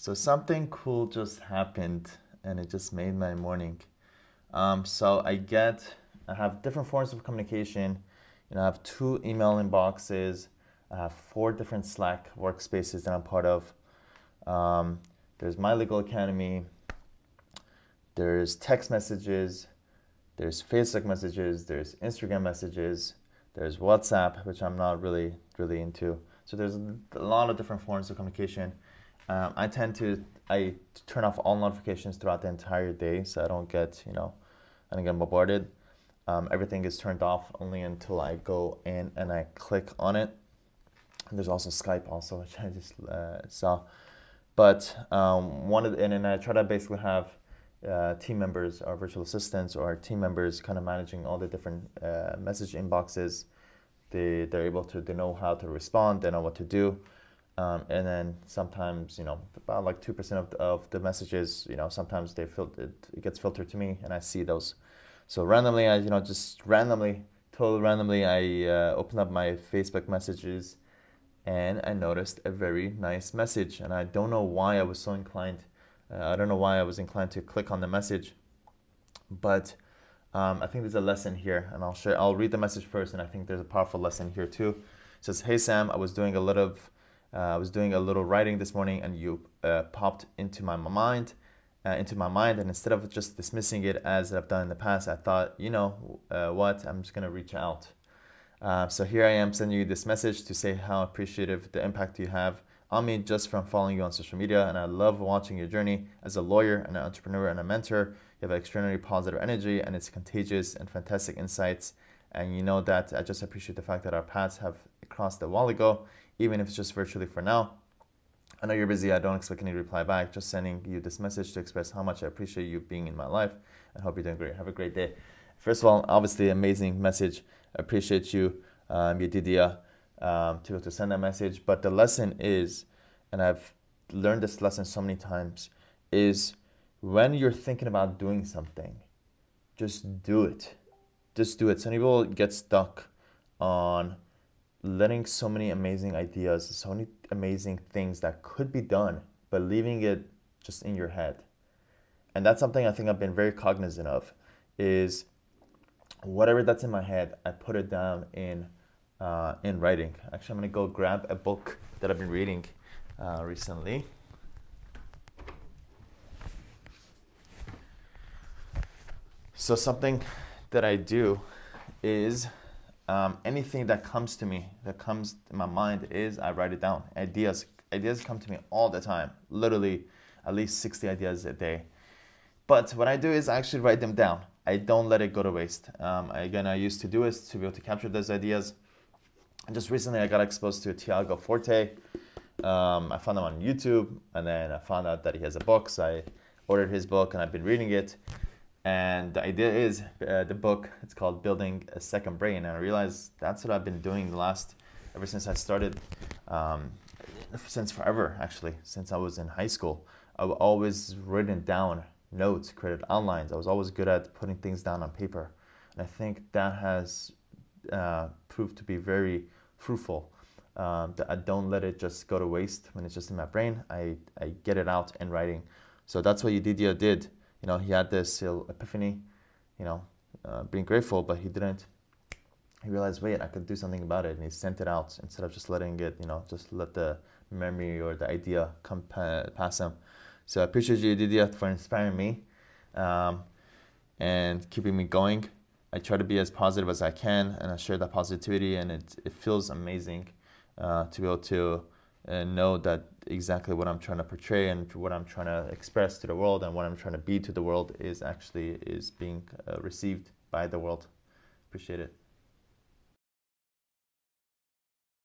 So something cool just happened and it just made my morning. So I have different forms of communication. I have two email inboxes. I have four different Slack workspaces that I'm part of. There's My Legal Academy. There's text messages. There's Facebook messages. There's Instagram messages. There's WhatsApp, which I'm not really into. So there's a lot of different forms of communication. I turn off all notifications throughout the entire day, so I don't get bombarded. Everything is turned off only until I go in and I click on it. And there's also Skype also, which I just saw. But and I try to basically have team members or virtual assistants or team members kind of managing all the different message inboxes. They're able to, they know how to respond, they know what to do. And then sometimes, about like 2% of the messages, sometimes it gets filtered to me and I see those. So randomly, totally randomly, I opened up my Facebook messages and I noticed a very nice message. And I don't know why I was so inclined. I don't know why I was inclined to click on the message, but I think there's a lesson here, and I'll read the message first, and I think there's a powerful lesson here too. It says, "Hey Sam, I was doing a little writing this morning, and you popped into my mind, and instead of just dismissing it as I've done in the past, I thought, what? I'm just gonna reach out. So here I am sending you this message to say how appreciative the impact you have on me just from following you on social media, and I love watching your journey as a lawyer and an entrepreneur and a mentor. You have extraordinary positive energy, and it's contagious and fantastic insights. And you know that I just appreciate the fact that our paths have crossed a while ago, even if it's just virtually for now. I know you're busy. I don't expect any reply back. Just sending you this message to express how much I appreciate you being in my life and hope you're doing great. Have a great day." First of all, obviously, amazing message. I appreciate you, Yedidia, to send that message. But the lesson is, and I've learned this lesson so many times, is when you're thinking about doing something, just do it. Just do it. Some people get stuck on letting so many amazing ideas, so many amazing things that could be done, but leaving it just in your head. And that's something I think I've been very cognizant of, is whatever that's in my head, I put it down in writing. Actually, I'm gonna go grab a book that I've been reading recently. So something that I do is anything that comes to me, that comes in my mind, is I write it down. Ideas come to me all the time, literally at least 60 ideas a day. But what I do is I actually write them down. I don't let it go to waste. Again, I used to do it to be able to capture those ideas. And just recently I got exposed to Tiago Forte. I found him on YouTube, and then I found out that he has a book, so I ordered his book and I've been reading it. And the idea is, the book, it's called Building a Second Brain, and I realized that's what I've been doing ever since I started, since forever actually, since I was in high school. I've always written down notes, created outlines. I was always good at putting things down on paper, and I think that has proved to be very fruitful. That I don't let it just go to waste when it's just in my brain. I get it out in writing. So that's what Yedidia did. He had this epiphany, being grateful, but he didn't. He realized, wait, I could do something about it, and he sent it out instead of just letting it, just let the memory or the idea come past him. So I appreciate you, Yedidia, for inspiring me and keeping me going. I try to be as positive as I can, and I share that positivity, and it feels amazing to be able to know that exactly what I'm trying to portray and what I'm trying to express to the world and what I'm trying to be to the world is being received by the world. Appreciate it.